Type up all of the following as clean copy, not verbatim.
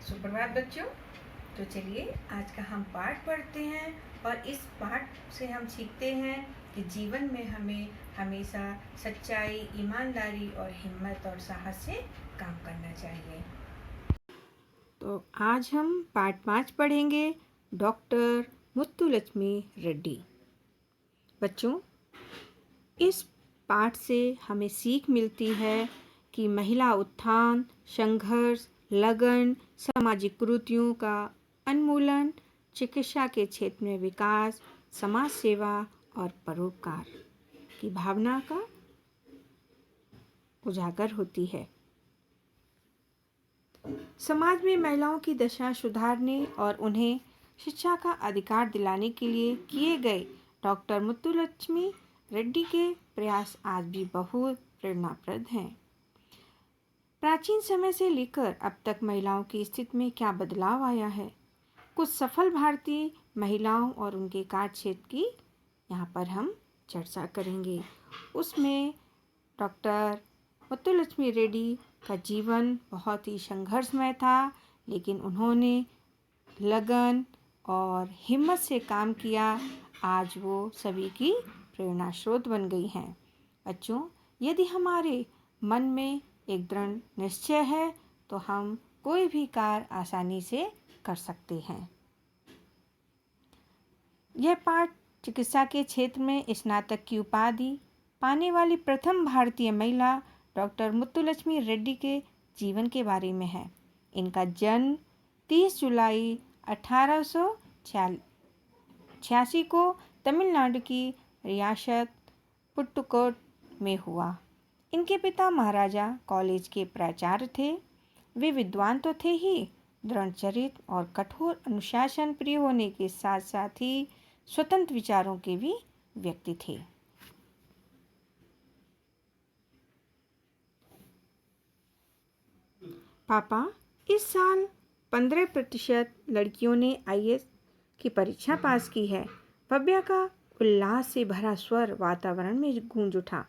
सुप्रभात बच्चों। तो चलिए आज का हम पाठ पढ़ते हैं और इस पाठ से हम सीखते हैं कि जीवन में हमें हमेशा सच्चाई, ईमानदारी और हिम्मत और साहस से काम करना चाहिए। तो आज हम पाठ 5 पढ़ेंगे, डॉक्टर मुत्तुलक्ष्मी रेड्डी। बच्चों, इस पाठ से हमें सीख मिलती है कि महिला उत्थान, संघर्ष, लगन, सामाजिक कुरीतियों का उन्मूलन, चिकित्सा के क्षेत्र में विकास, समाज सेवा और परोपकार की भावना का उजागर होती है। समाज में महिलाओं की दशा सुधारने और उन्हें शिक्षा का अधिकार दिलाने के लिए किए गए डॉक्टर मुत्तुलक्ष्मी रेड्डी के प्रयास आज भी बहुत प्रेरणाप्रद हैं। प्राचीन समय से लेकर अब तक महिलाओं की स्थिति में क्या बदलाव आया है, कुछ सफल भारतीय महिलाओं और उनके कार्य क्षेत्र की यहाँ पर हम चर्चा करेंगे। उसमें डॉक्टर मुत्तुलक्ष्मी रेड्डी का जीवन बहुत ही संघर्षमय था, लेकिन उन्होंने लगन और हिम्मत से काम किया। आज वो सभी की प्रेरणा स्रोत बन गई हैं। बच्चों, यदि हमारे मन में एक दृढ़ निश्चय है तो हम कोई भी कार्य आसानी से कर सकते हैं। यह पाठ चिकित्सा के क्षेत्र में स्नातक की उपाधि पाने वाली प्रथम भारतीय महिला डॉक्टर मुत्तुलक्ष्मी रेड्डी के जीवन के बारे में है। इनका जन्म 30 जुलाई 1886 को तमिलनाडु की रियासत पुट्टुकोट में हुआ। इनके पिता महाराजा कॉलेज के प्राचार्य थे। वे विद्वान तो थे ही, दृढ़ चरित्र और कठोर अनुशासन प्रिय होने के साथ साथ ही स्वतंत्र विचारों के भी व्यक्ति थे। पापा, इस साल 15% लड़कियों ने IAS की परीक्षा पास की है। भव्या का उल्लास से भरा स्वर वातावरण में गूंज उठा।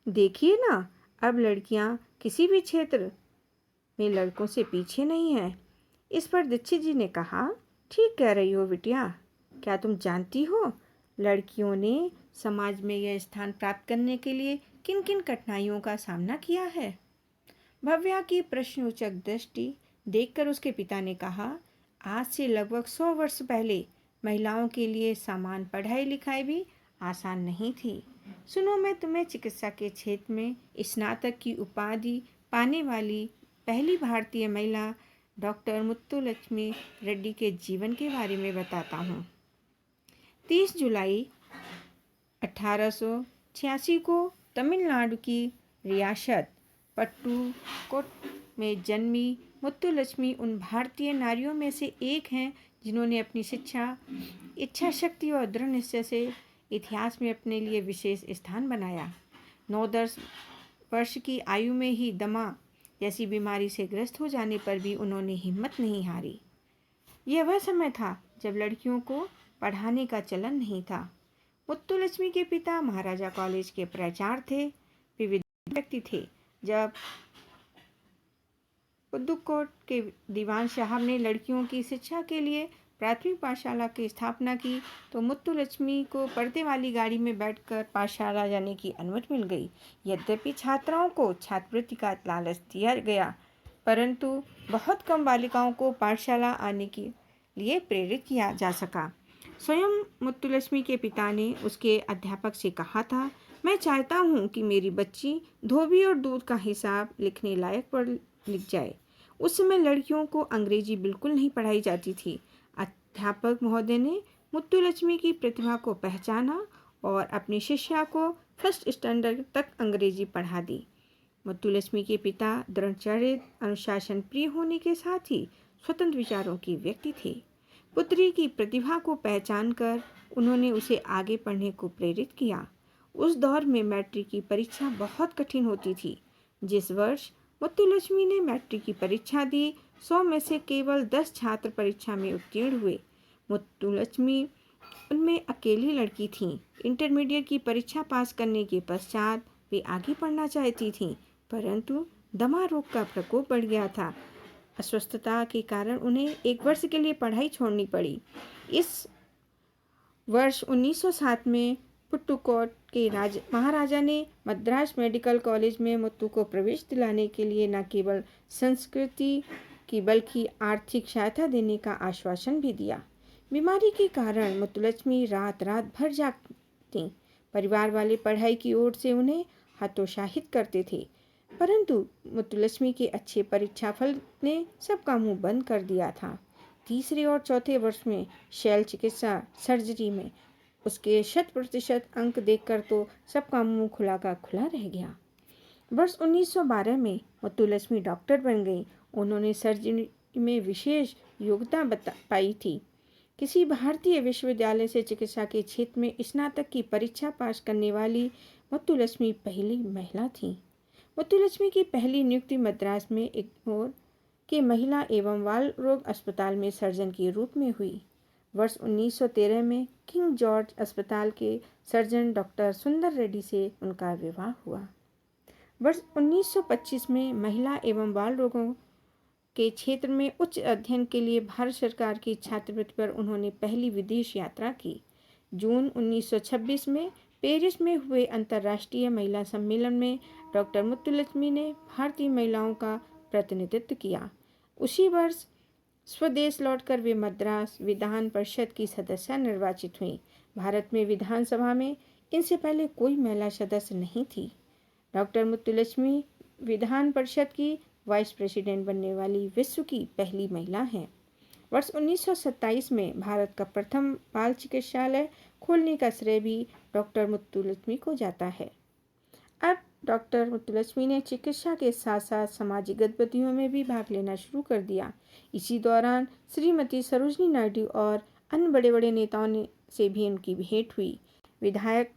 देखिए ना, अब लड़कियां किसी भी क्षेत्र में लड़कों से पीछे नहीं हैं। इस पर दीक्षित जी ने कहा, ठीक कह रही हो बिटिया। क्या तुम जानती हो लड़कियों ने समाज में यह स्थान प्राप्त करने के लिए किन किन कठिनाइयों का सामना किया है? भव्या की प्रश्नोचक दृष्टि देखकर उसके पिता ने कहा, आज से लगभग 100 वर्ष पहले महिलाओं के लिए समान पढ़ाई लिखाई भी आसान नहीं थी। सुनो, मैं तुम्हें चिकित्सा के क्षेत्र में स्नातक की उपाधि पाने वाली पहली भारतीय महिला डॉक्टर मुत्तुलक्ष्मी रेड्डी के जीवन के बारे में बताता हूँ। 30 जुलाई 1886 को तमिलनाडु की रियासत पट्टुकोट में जन्मी मुत्तुलक्ष्मी उन भारतीय नारियों में से एक हैं जिन्होंने अपनी शिक्षा, इच्छा शक्ति और दृढ़ निश्चय से इतिहास में अपने लिए विशेष स्थान बनाया। 9-10 वर्ष की आयु में ही दमा जैसी बीमारी से ग्रस्त हो जाने पर भी उन्होंने हिम्मत नहीं हारी। यह वह समय था जब लड़कियों को पढ़ाने का चलन नहीं था। मुत्तुलक्ष्मी के पिता महाराजा कॉलेज के प्राचार्य थे। वे विद्वान व्यक्ति थे। जब पुद्दुकोट के दीवान साहब ने लड़कियों की शिक्षा के लिए प्राथमिक पाठशाला की स्थापना की तो मुत्तुलक्ष्मी को पर्दे वाली गाड़ी में बैठकर पाठशाला जाने की अनुमति मिल गई। यद्यपि छात्राओं को छात्रवृत्ति का लालच दिया गया, परंतु बहुत कम बालिकाओं को पाठशाला आने के लिए प्रेरित किया जा सका। स्वयं मुत्तुलक्ष्मी के पिता ने उसके अध्यापक से कहा था, मैं चाहता हूँ कि मेरी बच्ची धोबी और दूध का हिसाब लिखने लायक पढ़ लिख जाए। उस समय लड़कियों को अंग्रेजी बिल्कुल नहीं पढ़ाई जाती थी। अध्यापक महोदय ने मुत्तुलक्ष्मी की प्रतिभा को पहचाना और अपनी शिष्या को फर्स्ट स्टैंडर्ड तक अंग्रेजी पढ़ा दी। मुत्तुलक्ष्मी के पिता दृढ़ चरित्र, अनुशासन प्रिय होने के साथ ही स्वतंत्र विचारों की व्यक्ति थे। पुत्री की प्रतिभा को पहचान कर उन्होंने उसे आगे पढ़ने को प्रेरित किया। उस दौर में मैट्रिक की परीक्षा बहुत कठिन होती थी। जिस वर्ष मुत्तुलक्ष्मी ने मैट्रिक की परीक्षा दी, 100 में से केवल 10 छात्र परीक्षा में उत्तीर्ण हुए। मुत्तुलक्ष्मी उनमें अकेली लड़की थीं। इंटरमीडिएट की परीक्षा पास करने के पश्चात वे आगे पढ़ना चाहती थीं, परंतु दमा रोग का प्रकोप बढ़ गया था। अस्वस्थता के कारण उन्हें 1 वर्ष के लिए पढ़ाई छोड़नी पड़ी। इस वर्ष 1907 में पुट्टुकोट के महाराजा ने मद्रास मेडिकल कॉलेज में मुत्तु को प्रवेश दिलाने के लिए न केवल संस्कृति की बल्कि आर्थिक सहायता देने का आश्वासन भी दिया। बीमारी के कारण मुत्तुलक्ष्मी रात रात भर जागती। परिवार वाले पढ़ाई की ओर से उन्हें हतोत्साहित करते थे, परंतु मुत्तुलक्ष्मी के अच्छे परीक्षा फल ने सबका मुंह बंद कर दिया था। तीसरे और चौथे वर्ष में शैल चिकित्सा सर्जरी में उसके 100% अंक देखकर तो सबका मुंह खुला का खुला रह गया। वर्ष 1912 में मुत्तुलक्ष्मी डॉक्टर बन गई। उन्होंने सर्जरी में विशेष योग्यता पाई थी। किसी भारतीय विश्वविद्यालय से चिकित्सा के क्षेत्र में स्नातक की परीक्षा पास करने वाली मुत्तुलक्ष्मी पहली महिला थी। मुत्तुलक्ष्मी की पहली नियुक्ति मद्रास में एग्मोर के महिला एवं बाल रोग अस्पताल में सर्जन के रूप में हुई। वर्ष 1913 में किंग जॉर्ज अस्पताल के सर्जन डॉक्टर सुंदर रेड्डी से उनका विवाह हुआ। वर्ष 1925 में महिला एवं बाल रोगों के क्षेत्र में उच्च अध्ययन के लिए भारत सरकार की छात्रवृत्ति पर उन्होंने पहली विदेश यात्रा की। जून 1926 में पेरिस में हुए अंतर्राष्ट्रीय महिला सम्मेलन में डॉक्टर मुत्तुलक्ष्मी ने भारतीय महिलाओं का प्रतिनिधित्व किया। उसी वर्ष स्वदेश लौटकर वे मद्रास विधान परिषद की सदस्य निर्वाचित हुई। भारत में विधानसभा में इनसे पहले कोई महिला सदस्य नहीं थी। डॉक्टर मुत्तुलक्ष्मी विधान परिषद की वाइस प्रेसिडेंट बनने वाली विश्व की पहली महिला हैं। वर्ष 1927 में भारत का प्रथम बाल चिकित्सालय खोलने का श्रेय भी डॉक्टर मुत्तुलक्ष्मी को जाता है। अब डॉक्टर मुत्तुलक्ष्मी ने चिकित्सा के साथ साथ सामाजिक गतिविधियों में भी भाग लेना शुरू कर दिया। इसी दौरान श्रीमती सरोजिनी नायडू और अन्य बड़े बड़े नेताओं से भी उनकी भेंट हुई। विधायक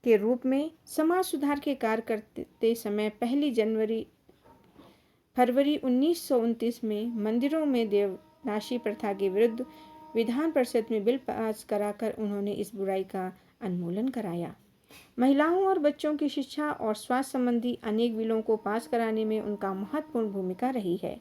के रूप में समाज सुधार के कार्य करते समय फरवरी 1929 में मंदिरों में देवदासी प्रथा के विरुद्ध विधान परिषद में बिल पास कराकर उन्होंने इस बुराई का उन्मूलन कराया। महिलाओं और बच्चों की शिक्षा और स्वास्थ्य संबंधी अनेक बिलों को पास कराने में उनका महत्वपूर्ण भूमिका रही है।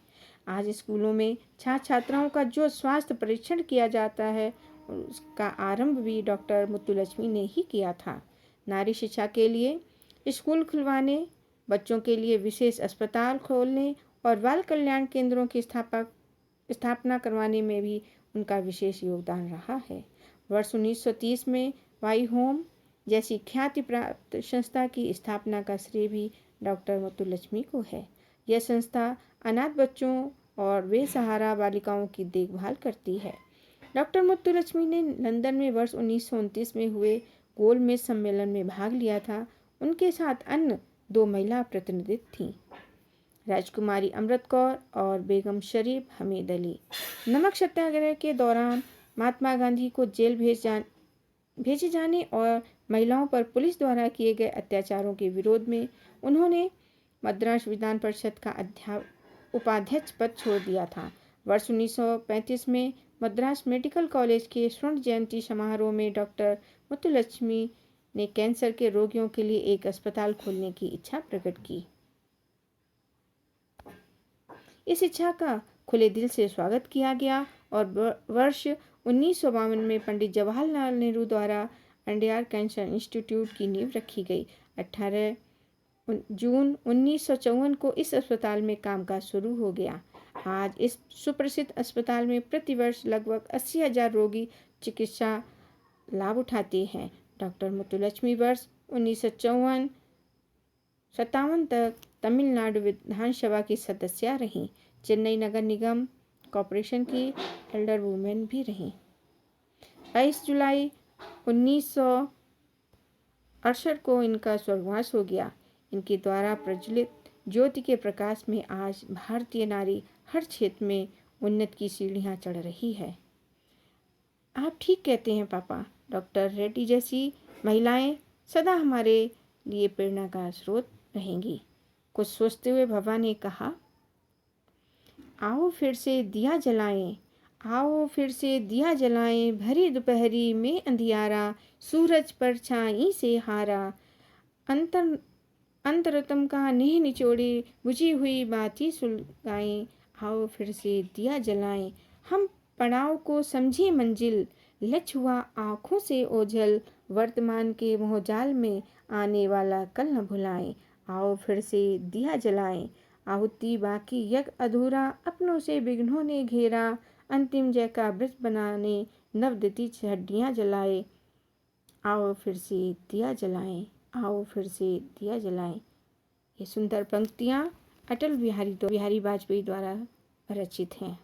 आज स्कूलों में छात्र छात्राओं का जो स्वास्थ्य परीक्षण किया जाता है उसका आरंभ भी डॉक्टर मुत्तुलक्ष्मी ने ही किया था। नारी शिक्षा के लिए स्कूल खुलवाने, बच्चों के लिए विशेष अस्पताल खोलने और बाल कल्याण केंद्रों की स्थापना करवाने में भी उनका विशेष योगदान रहा है। वर्ष 1930 में वाई होम जैसी ख्याति प्राप्त संस्था की स्थापना का श्रेय भी डॉक्टर मुत्तुलक्ष्मी को है। यह संस्था अनाथ बच्चों और बेसहारा बालिकाओं की देखभाल करती है। डॉक्टर मुत्तुलक्ष्मी ने लंदन में वर्ष 1929 में हुए गोलमेज सम्मेलन में भाग लिया था। उनके साथ अन्य 2 महिला प्रतिनिधि थीं, राजकुमारी अमृत कौर और बेगम शरीफ हमीद अली। नमक सत्याग्रह के दौरान महात्मा गांधी को जेल भेजे जाने और महिलाओं पर पुलिस द्वारा किए गए अत्याचारों के विरोध में उन्होंने मद्रास विधान परिषद का उपाध्यक्ष पद छोड़ दिया था। वर्ष 1935 में मद्रास मेडिकल कॉलेज के स्वर्ण जयंती समारोह में डॉक्टर मुत्तुलक्ष्मी ने कैंसर के रोगियों के लिए एक अस्पताल खोलने की इच्छा प्रकट की। इस इच्छा का खुले दिल से स्वागत किया गया और वर्ष 1952 में पंडित जवाहरलाल नेहरू द्वारा अंडियार कैंसर इंस्टीट्यूट की नींव रखी गई। 18 जून 1954 को इस अस्पताल में कामकाज शुरू हो गया। आज इस सुप्रसिद्ध अस्पताल में प्रतिवर्ष लगभग 80,000 रोगी चिकित्सा लाभ उठाते हैं। डॉक्टर मुत्तुलक्ष्मी वर्ष 1954-57 तक तमिलनाडु विधानसभा की सदस्य रहीं। चेन्नई नगर निगम कॉरपोरेशन की एल्डर वुमेन भी रहीं। 22 जुलाई 1968 को इनका स्वर्गवास हो गया। इनके द्वारा प्रज्वलित ज्योति के प्रकाश में आज भारतीय नारी हर क्षेत्र में उन्नति की सीढ़ियां चढ़ रही है। आप ठीक कहते हैं पापा। डॉक्टर रेड्डी जैसी महिलाएं सदा हमारे लिए प्रेरणा का स्रोत रहेंगी। कुछ सोचते हुए भवा ने कहा, आओ फिर से दिया जलाएं, आओ फिर से दिया जलाएं, भरी दोपहरी में अंधियारा, सूरज परछाई से हारा, अंतरतम का नेह निचोड़े, बुझी हुई बाती सुलगाएं, आओ फिर से दिया जलाएं, हम पड़ाव को समझे मंजिल, लच हुआ आँखों से ओझल, वर्तमान के मोहजाल में आने वाला कल न भुलाएं। आओ फिर से दिया जलाएं, आहुति बाकी यज्ञ अधूरा, अपनों से विघ्नों ने घेरा, अंतिम जय का व्रत बनाने नवदिति हड्डियाँ जलाए। आओ फिर से दिया जलाएं, आओ फिर से दिया जलाएं। ये सुंदर पंक्तियाँ अटल बिहारी वाजपेयी द्वारा रचित हैं।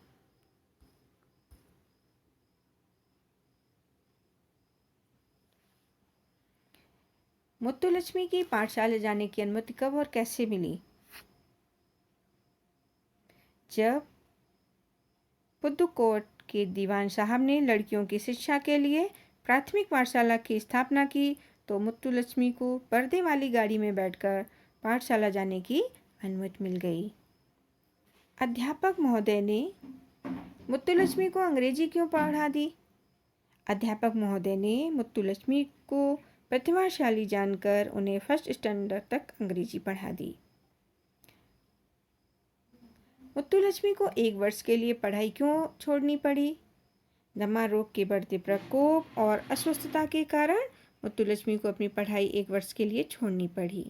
मुत्तुलक्ष्मी की पाठशाला जाने की अनुमति कब और कैसे मिली? जब पुदुकोट के दीवान साहब ने लड़कियों की शिक्षा के लिए प्राथमिक पाठशाला की स्थापना की तो मुत्तुलक्ष्मी को पर्दे वाली गाड़ी में बैठकर पाठशाला जाने की अनुमति मिल गई। अध्यापक महोदय ने मुत्तुलक्ष्मी को अंग्रेजी क्यों पढ़ा दी? अध्यापक महोदय ने मुत्तुलक्ष्मी को प्रतिभाशाली जानकर उन्हें फर्स्ट स्टैंडर्ड तक अंग्रेजी पढ़ा दी। मुत्तुलक्ष्मी को 1 वर्ष के लिए पढ़ाई क्यों छोड़नी पड़ी? दमा रोग के बढ़ते प्रकोप और अस्वस्थता के कारण मुत्तुलक्ष्मी को अपनी पढ़ाई 1 वर्ष के लिए छोड़नी पड़ी।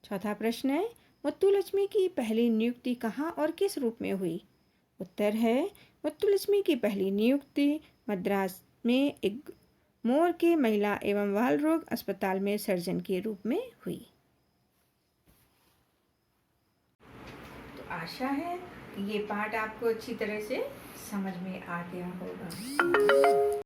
चौथा प्रश्न है, मुत्तुलक्ष्मी की पहली नियुक्ति कहाँ और किस रूप में हुई? उत्तर है, मुत्तुलक्ष्मी की पहली नियुक्ति मद्रास में एक मोर के महिला एवं बाल रोग अस्पताल में सर्जन के रूप में हुई। तो आशा है कि ये पाठ आपको अच्छी तरह से समझ में आ गया होगा।